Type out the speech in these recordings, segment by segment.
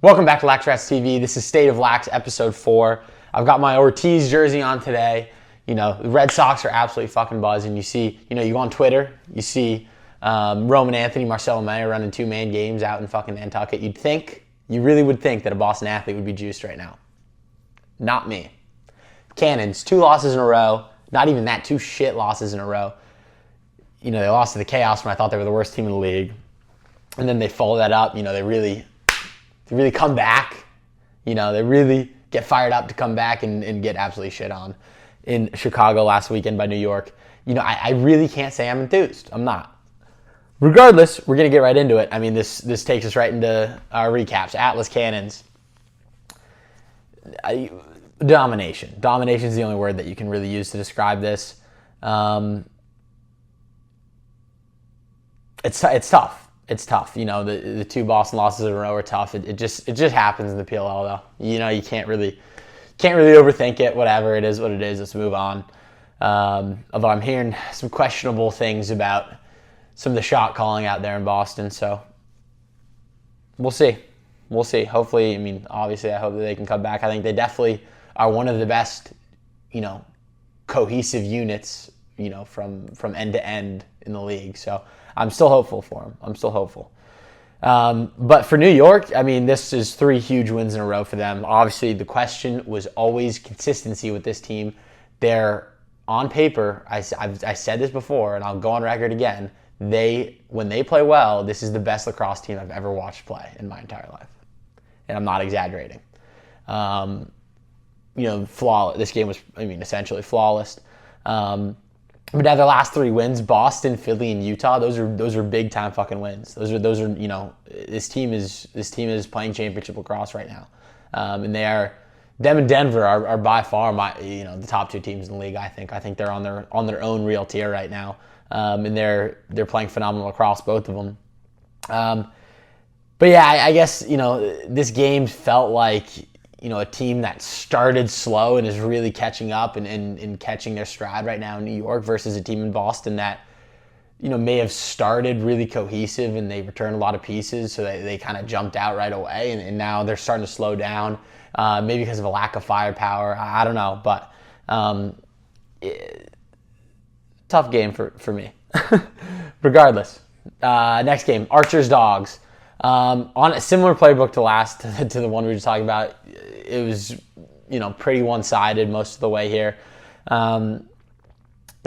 Welcome back to LaxRatsTV. This is State of Lax Episode 4. I've got my Ortiz jersey on today. You know, the Red Sox are absolutely fucking buzzing. You see, you go on Twitter, you see Roman Anthony, Marcelo Mayer running two-man games out in fucking Nantucket. You really would think that a Boston athlete would be juiced right now. Not me. Cannons, 2 losses in a row. Not even that, 2 shit losses in a row. You know, they lost to the Chaos when I thought they were the worst team in the league. And then they follow that up. You know, they really come back. You know, they really get fired up to come back and get absolutely shit on in Chicago last weekend by New York. You know, I really can't say I'm enthused. I'm not. Regardless, we're going to get right into it. I mean, this takes us right into our recaps. Atlas Cannons. Domination. Domination is the only word that you can really use to describe this. It's tough. It's tough. You know, the 2 Boston losses in a row are tough. It just happens in the PLL though. You know, you can't really overthink it. Whatever it is, what it is. Let's move on. Although I'm hearing some questionable things about some of the shot calling out there in Boston, so we'll see. We'll see. Hopefully, I mean, obviously, I hope that they can come back. I think they definitely are one of the best, you know, cohesive units, you know, from end to end in the league. So I'm still hopeful for them. I'm still hopeful. But for New York, I mean, this is 3 huge wins in a row for them. Obviously, the question was always consistency with this team. They're, on paper, I said this before, and I'll go on record again, when they play well, this is the best lacrosse team I've ever watched play in my entire life. And I'm not exaggerating. You know, flawless. This game was, I mean, essentially flawless. But now their last 3 wins, Boston, Philly, and Utah, those are big time fucking wins. Those are you know, this team is playing championship lacrosse right now. And them and Denver are by far the top 2 teams in the league, I think. I think they're on their own real tier right now. And they're playing phenomenal lacrosse, both of them. But yeah, I guess, you know, this game felt like, you know, a team that started slow and is really catching up and catching their stride right now in New York versus a team in Boston that, you know, may have started really cohesive and they returned a lot of pieces, so they kind of jumped out right away, and now they're starting to slow down, maybe because of a lack of firepower. I don't know, but tough game for me. Regardless, next game, Archers Dogs. On a similar playbook to the one we were just talking about, it was, you know, pretty one-sided most of the way here. You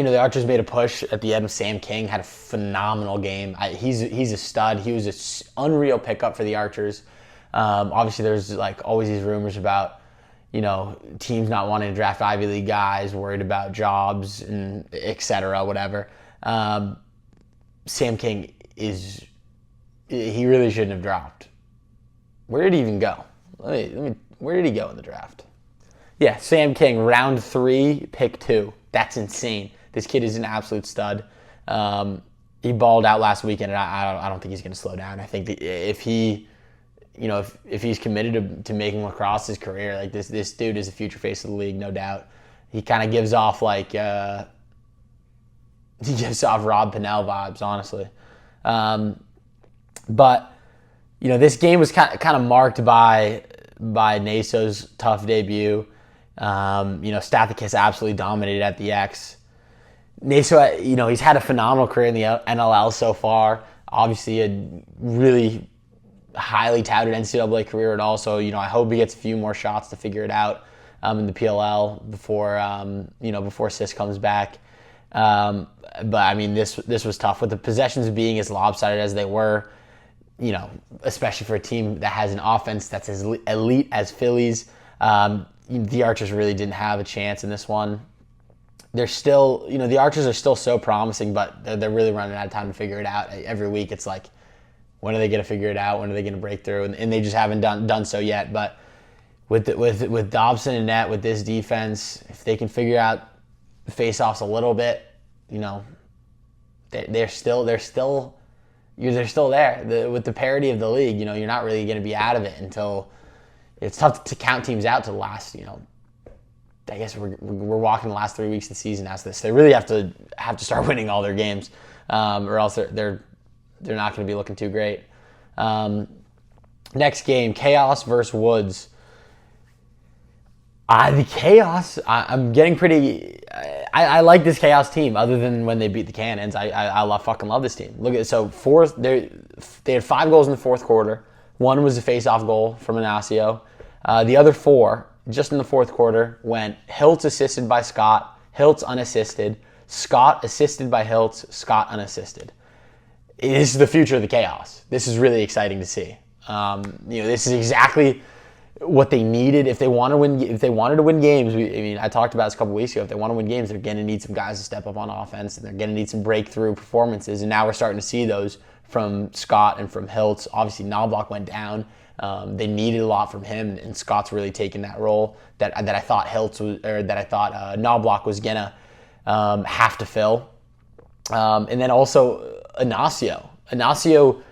know, the Archers made a push at the end. Sam King had a phenomenal game. He's a stud. He was an unreal pickup for the Archers. Obviously, there's like always these rumors about, you know, teams not wanting to draft Ivy League guys, worried about jobs and et cetera, whatever. Sam King he really shouldn't have dropped. Where did he even go? Where did he go in the draft? Yeah, Sam King, round 3, pick 2. That's insane. This kid is an absolute stud. He balled out last weekend, and I don't think he's going to slow down. I think that if he, you know, if he's committed to making lacrosse his career, like this dude is the future face of the league, no doubt. He kind of gives off like Rob Pennell vibes, honestly. But, you know, this game was kind of marked by Naso's tough debut. You know, Stathakis absolutely dominated at the X. Naso, you know, he's had a phenomenal career in the NLL so far. Obviously, a really highly touted NCAA career at all. So, you know, I hope he gets a few more shots to figure it out in the PLL before Sis comes back. But I mean, this was tough with the possessions being as lopsided as they were. You know, especially for a team that has an offense that's as elite as Philly's. The Archers really didn't have a chance in this one. They're still, you know, the Archers are still so promising, but they're really running out of time to figure it out. Every week it's like, when are they going to figure it out? When are they going to break through? And they just haven't done so yet. But with Dobson and net, with this defense, if they can figure out the face-offs a little bit, you know, they're still there. With the parity of the league, you know, you're not really going to be out of it until it's tough to count teams out to the last, you know, I guess we're walking the last 3 weeks of the season as this. They really have to start winning all their games, or else they're not going to be looking too great. Next game, Chaos versus Woods. The Chaos, I'm getting pretty. I like this Chaos team. Other than when they beat the Cannons, I fucking love this team. Look at they had 5 goals in the fourth quarter. One was a face-off goal from Ignacio. The other 4, just in the fourth quarter, went Hiltz assisted by Scott, Hiltz unassisted, Scott assisted by Hiltz, Scott unassisted. This is the future of the Chaos. This is really exciting to see. This is exactly what they needed if they want to win. If they wanted to win games, I talked about this a couple weeks ago. If they want to win games, they're going to need some guys to step up on offense, and they're going to need some breakthrough performances. And now we're starting to see those from Scott and from Hiltz. Obviously, Knobloch went down. They needed a lot from him, and Scott's really taken that role that I thought Knobloch was gonna have to fill. And then also Ignacio. Ignacio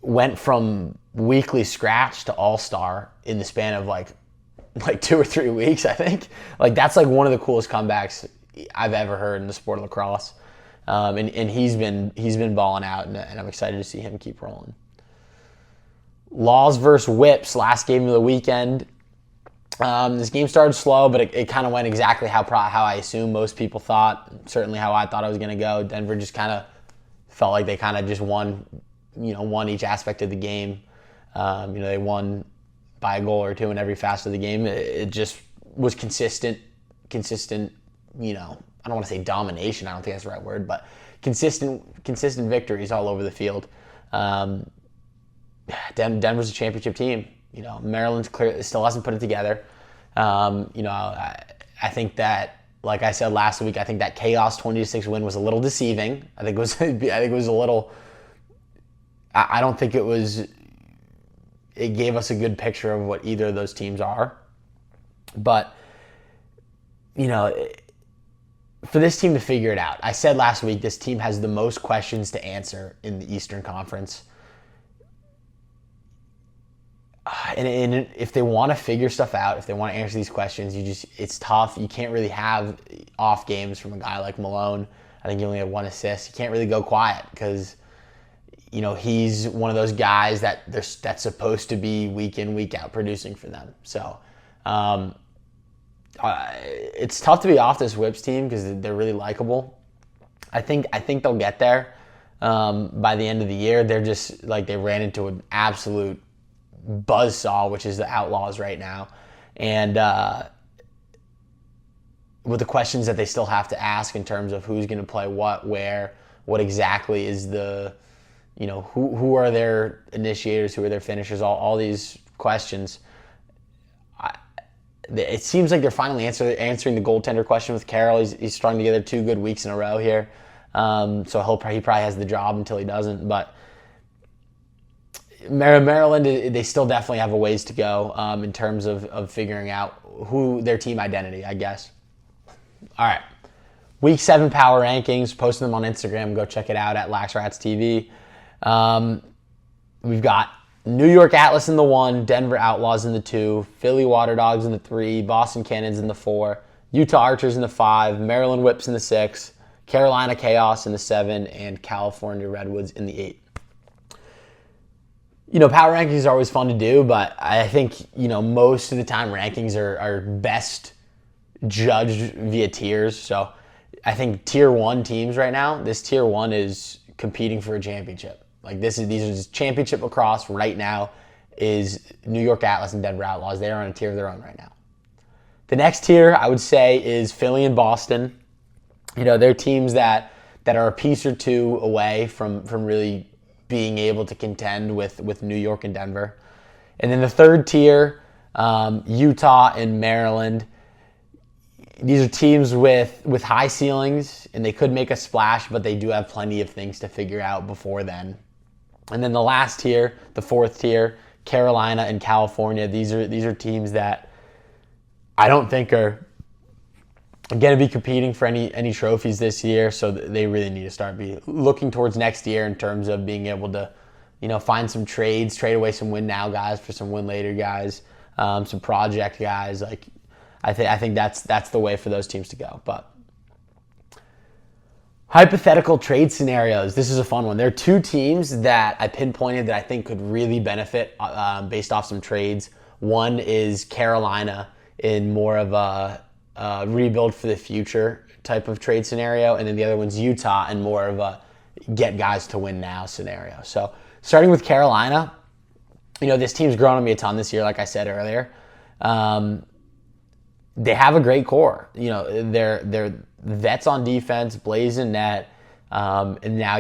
went from weekly scratch to all-star in the span of like 2 or 3 weeks, I think. That's one of the coolest comebacks I've ever heard in the sport of lacrosse. And he's been balling out, and I'm excited to see him keep rolling. Laws versus Whips, last game of the weekend. This game started slow, but it kind of went exactly how I assume most people thought. Certainly how I thought it was going to go. Denver just kind of felt like they kind of just won each aspect of the game. They won by a goal or 2 in every facet of the game. It just was consistent. I don't want to say domination. I don't think that's the right word, but consistent victories all over the field. Denver's a championship team. Maryland's still hasn't put it together. I think that, like I said last week, I think that Chaos 20-6 win was a little deceiving. I think it was a little. I don't think it was. It gave us a good picture of what either of those teams are. But for this team to figure it out, I said last week this team has the most questions to answer in the Eastern Conference. And if they want to figure stuff out, if they want to answer these questions, it's tough. You can't really have off games from a guy like Malone. I think he only had 1 assist. You can't really go quiet because, he's one of those guys that's supposed to be week in, week out producing for them. So it's tough to be off this Whips team because they're really likable. I think they'll get there by the end of the year. They're just they ran into an absolute buzzsaw, which is the Outlaws right now, and with the questions that they still have to ask in terms of who's going to play what, where, what exactly is the, who are their initiators, who are their finishers, all these questions. It seems like they're finally answering the goaltender question with Carroll. He's strung together 2 good weeks in a row here, so he probably has the job until he doesn't, but Maryland, they still definitely have a ways to go in terms of figuring out who their team identity, I guess. All right. Week 7 power rankings. Posting them on Instagram. Go check it out at LaxRatsTV. We've got New York Atlas in the 1, Denver Outlaws in the 2, Philly Water Dogs in the 3, Boston Cannons in the 4, Utah Archers in the 5, Maryland Whips in the 6, Carolina Chaos in the 7, and California Redwoods in the 8. Power rankings are always fun to do, but I think, most of the time rankings are best judged via tiers. So I think tier 1 teams right now, this tier 1 is competing for a championship. These are just championship lacrosse right now is New York Atlas and Denver Outlaws. They are on a tier of their own right now. The next tier, I would say, is Philly and Boston. They're teams that are a piece or 2 away from really being able to contend with New York and Denver. And then the third tier, Utah and Maryland. These are teams with high ceilings, and they could make a splash, but they do have plenty of things to figure out before then. And then the last tier, the 4th tier, Carolina and California. These are teams that I don't think are going to be competing for any trophies this year, so they really need to start looking towards next year in terms of being able to, find some trade away some win now guys for some win later guys, some project guys. I think that's the way for those teams to go. But Hypothetical trade scenarios. This is a fun one. There are two teams that I pinpointed that I think could really benefit based off some trades. One is Carolina in more of a rebuild for the future type of trade scenario, and then the other one's Utah and more of a get guys to win now scenario. So starting with Carolina, this team's grown on me a ton this year, like I said earlier. They have a great core. They're vets on defense, Blaze and net, and now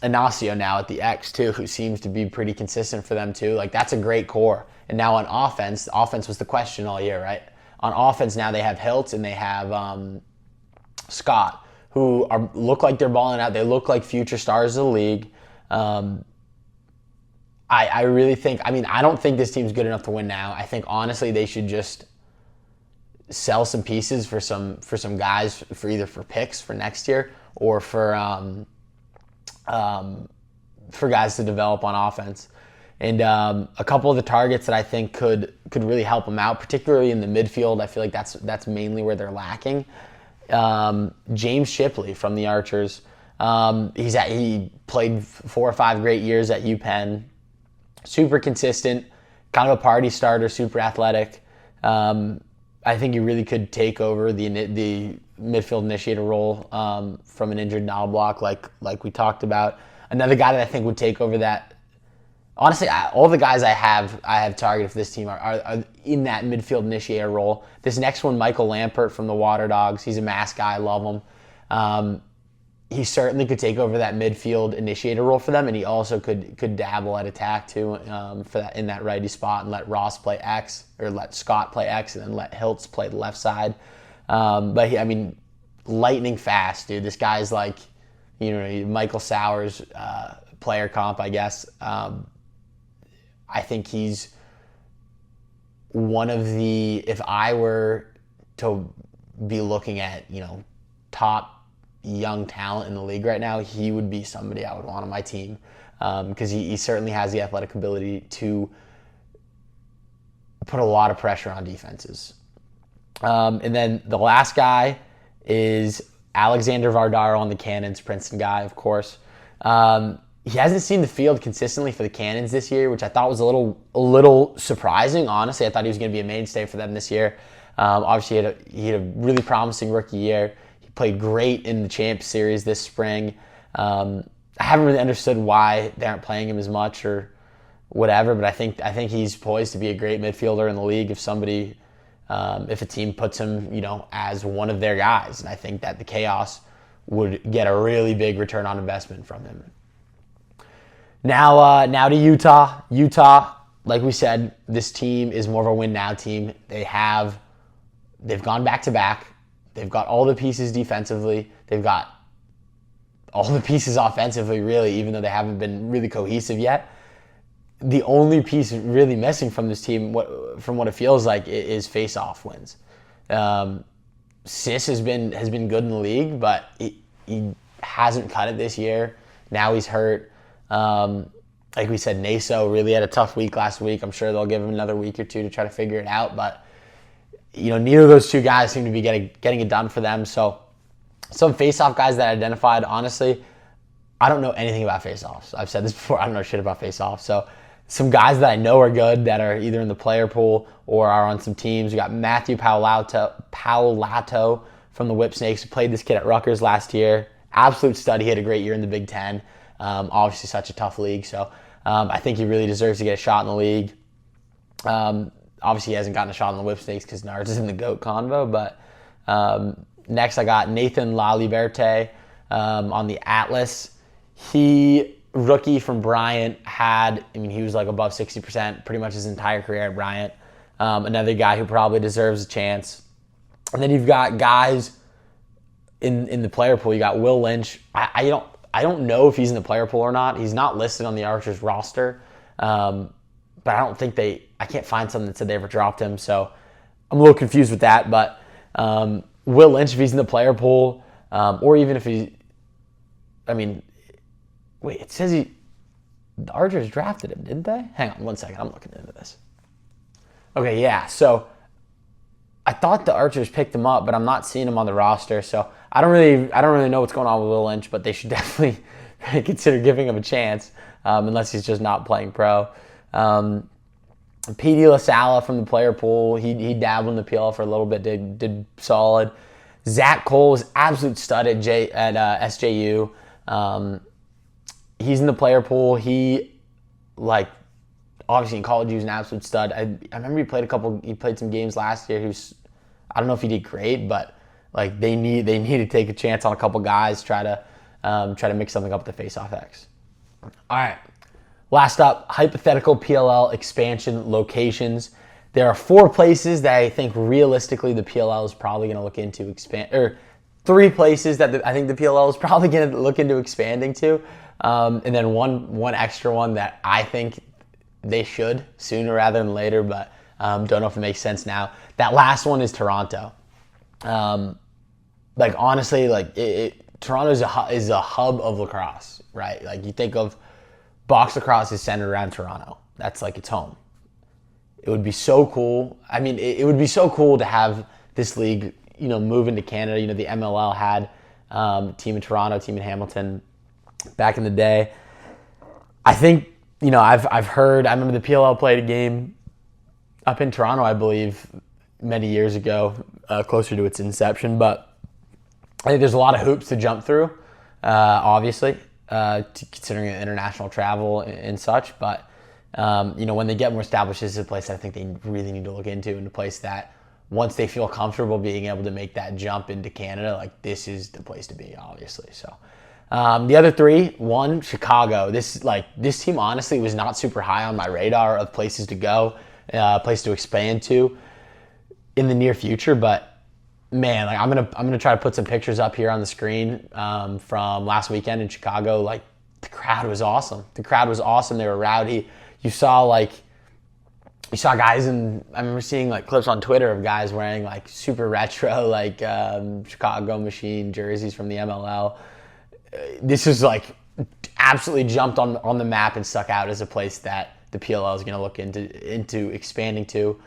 Inacio now at the X too, who seems to be pretty consistent for them too. Like, that's a great core. And now on offense was the question all year, right? On offense now they have Hiltz and they have Scott, who look like they're balling out. They look like future stars of the league. I really think, I don't think this team's good enough to win now. I think honestly they should just sell some pieces for some guys for either for picks for next year or for guys to develop on offense. And a couple of the targets that I think could really help them out, particularly in the midfield. I feel like that's mainly where they're lacking. James Shipley from the Archers. He played 4 or 5 great years at UPenn. Super consistent, kind of a party starter, super athletic. I think he really could take over the midfield initiator role from an injured Knobloch, like we talked about. Another guy that I think would take over that. Honestly, all the guys I have targeted for this team are in that midfield initiator role. This next one, Michael Lampert from the Water Dogs. He's a mass guy. I love him. He certainly could take over that midfield initiator role for them, and he also could dabble at attack too in that righty spot and let Ross play X or let Scott play X and then let Hiltz play the left side. But lightning fast, dude. This guy's like, Michael Sowers player comp, I guess. I think he's one of the, if I were to be looking at, top young talent in the league right now, he would be somebody I would want on my team because he certainly has the athletic ability to put a lot of pressure on defenses. And then the last guy is Alexander Vardaro on the Cannons, Princeton guy, of course. He hasn't seen the field consistently for the Cannons this year, which I thought was a little surprising, honestly. I thought he was going to be a mainstay for them this year. Obviously, he had a really promising rookie year. Played great in the Champs Series this spring. I haven't really understood why they aren't playing him as much or whatever, but I think he's poised to be a great midfielder in the league if a team puts him, as one of their guys. And I think that the Chaos would get a really big return on investment from him. Now to Utah. Utah, like we said, this team is more of a win now team. They've gone back to back. They've got all the pieces defensively. They've got all the pieces offensively, really, even though they haven't been really cohesive yet. The only piece really missing from this team, from what it feels like, is face-off wins. Sis has been good in the league, but he hasn't cut it this year. Now he's hurt. Like we said, Naso really had a tough week last week. I'm sure they'll give him another week or two to try to figure it out, but neither of those two guys seem to be getting it done for them. So some face-off guys that I identified, honestly, I don't know anything about face-offs. I've said this before, I don't know shit about face-offs. So some guys that I know are good that are either in the player pool or are on some teams. We got Matthew Paolato from the Whip Snakes, who played this kid at Rutgers last year. Absolute stud. He had a great year in the Big Ten. Obviously such a tough league. So I think he really deserves to get a shot in the league. Obviously, he hasn't gotten a shot on the Whip Snakes because Nards is in the GOAT convo. But next, I got Nathan LaLiberte on the Atlas. He, rookie from Bryant, he was like above 60% pretty much his entire career at Bryant. Another guy who probably deserves a chance. And then you've got guys in the player pool. You got Will Lynch. I don't know if he's in the player pool or not. He's not listed on the Archers roster. But I don't think I can't find something that said they ever dropped him, so I'm a little confused with that. But Will Lynch, if he's in the player pool, or even if it says the Archers drafted him, didn't they? Hang on 1 second, I'm looking into this. Okay, yeah, so I thought the Archers picked him up, but I'm not seeing him on the roster, so I don't really know what's going on with Will Lynch, but they should definitely consider giving him a chance, unless he's just not playing pro. P.D. LaSalla from the player pool, he dabbled in the PLL for a little bit, did solid. Zach Cole was absolute stud at SJU. He's in the player pool. He, like, obviously in college he was an absolute stud. I remember he played some games last year. I don't know if he did great, but like they need to take a chance on a couple guys, try to mix something up with the Face-Off X. All right. Last up, hypothetical PLL expansion locations. There are 4 places that I think realistically the PLL is probably going to look into or 3 places that I think the PLL is probably going to look into expanding to, and then one extra one that I think they should sooner rather than later, but don't know if it makes sense now. That last one is Toronto. Like honestly, like Toronto is a hub of lacrosse, right? Like you think of box lacrosse is centered around Toronto. That's like its home. It would be so cool. I mean, it would be so cool to have this league, move into Canada. The MLL had team in Toronto, team in Hamilton back in the day. I think, I've heard, I remember the PLL played a game up in Toronto, I believe, many years ago, closer to its inception. But I think there's a lot of hoops to jump through, obviously. Considering international travel and such, but when they get more established, this is a place I think they really need to look into, and a place that once they feel comfortable being able to make that jump into Canada, like this is the place to be, obviously. So the other 3, 1, Chicago. This team honestly was not super high on my radar of places to go, place to expand to in the near future, but man, like I'm gonna try to put some pictures up here on the screen from last weekend in Chicago. Like the crowd was awesome. They were rowdy. You saw guys, and I remember seeing like clips on Twitter of guys wearing like super retro like Chicago Machine jerseys from the MLL. This is like absolutely jumped on the map and stuck out as a place that the PLL is going to look into expanding to.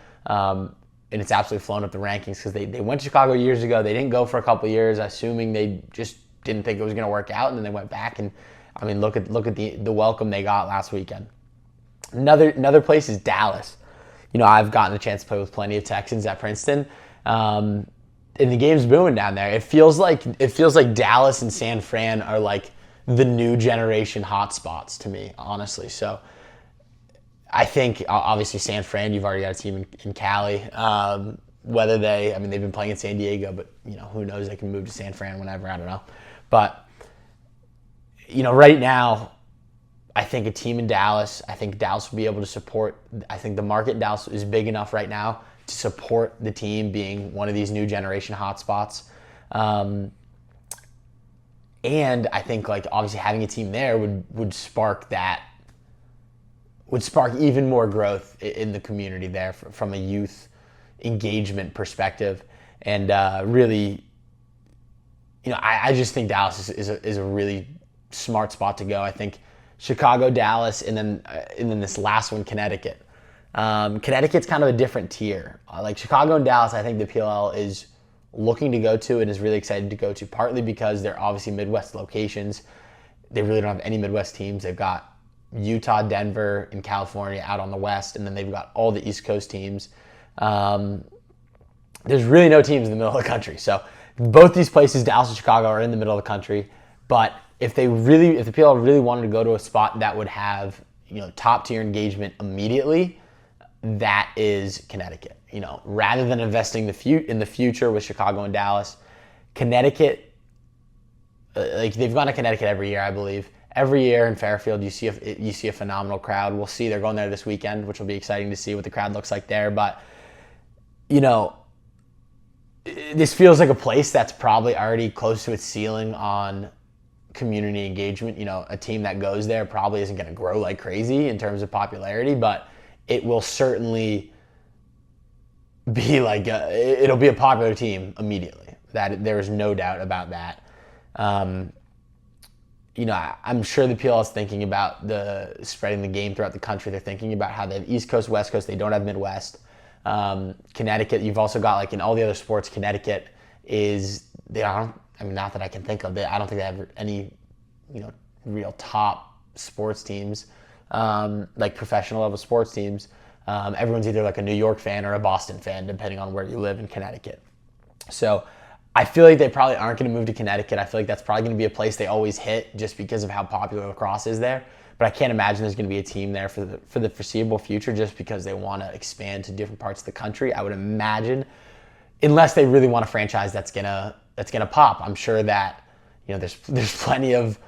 And it's absolutely flown up the rankings because they went to Chicago years ago. They didn't go for a couple of years, assuming they just didn't think it was going to work out, and then they went back. And I mean, look at the welcome they got last weekend. Another place is Dallas. I've gotten a chance to play with plenty of Texans at Princeton, and the game's booming down there. It feels like Dallas and San Fran are like the new generation hotspots to me, honestly. So I think, obviously, San Fran, you've already got a team in Cali. They've been playing in San Diego, but, who knows? They can move to San Fran whenever, I don't know. But, right now, I think a team in Dallas, I think Dallas will be able to support, I think the market in Dallas is big enough right now to support the team being one of these new generation hotspots. And I think, like, obviously having a team there would spark even more growth in the community there from a youth engagement perspective. And really, I just think Dallas is a really smart spot to go. I think Chicago, Dallas, and then this last one, Connecticut. Connecticut's kind of a different tier. Like Chicago and Dallas, I think the PLL is looking to go to and is really excited to go to, partly because they're obviously Midwest locations. They really don't have any Midwest teams. They've got Utah, Denver, and California out on the west, and then they've got all the East Coast teams. There's really no teams in the middle of the country. So both these places, Dallas and Chicago, are in the middle of the country. But if the PLL really wanted to go to a spot that would have top tier engagement immediately, that is Connecticut. Rather than investing in the future with Chicago and Dallas, Connecticut, they've gone to Connecticut every year, I believe. Every year in Fairfield, you see a phenomenal crowd. We'll see. They're going there this weekend, which will be exciting to see what the crowd looks like there. But, this feels like a place that's probably already close to its ceiling on community engagement. A team that goes there probably isn't going to grow like crazy in terms of popularity, but it will certainly be it'll be a popular team immediately. That there is no doubt about that. I'm sure the PLL is thinking about spreading the game throughout the country. They're thinking about how they have East Coast, West Coast. They don't have Midwest. Connecticut, you've also got in all the other sports, Connecticut is, I I mean, not that I can think of it. I don't think they have any, real top sports teams, like professional level sports teams. Everyone's either like a New York fan or a Boston fan, depending on where you live in Connecticut. So I feel like they probably aren't going to move to Connecticut. I feel like that's probably going to be a place they always hit just because of how popular lacrosse is there. But I can't imagine there's going to be a team there for the foreseeable future just because they want to expand to different parts of the country. I would imagine, unless they really want a franchise that's gonna pop. I'm sure that there's plenty of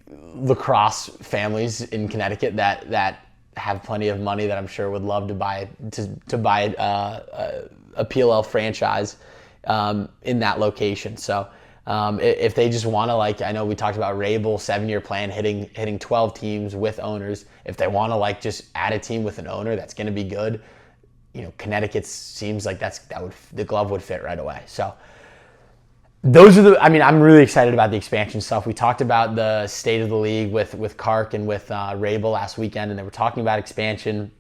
lacrosse families in Connecticut that have plenty of money that I'm sure would love to buy a PLL franchise in that location. So if they just want to, like, I know we talked about Rabel 7-year plan hitting 12 teams with owners. If they want to like just add a team with an owner that's going to be good, Connecticut seems like the glove would fit right away. So those are I'm really excited about the expansion stuff. We talked about the state of the league with Kark and with Rabel last weekend, and they were talking about expansion,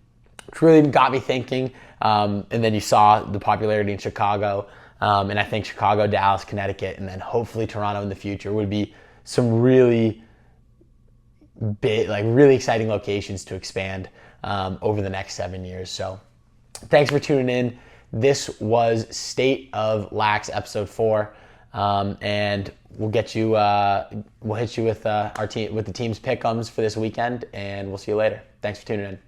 which really got me thinking. And then you saw the popularity in Chicago. And I think Chicago, Dallas, Connecticut, and then hopefully Toronto in the future would be some really big, like really exciting locations to expand over the next 7 years. So thanks for tuning in. This was State of LAX episode 4. And we'll hit you with the team's pick'ems for this weekend, and we'll see you later. Thanks for tuning in.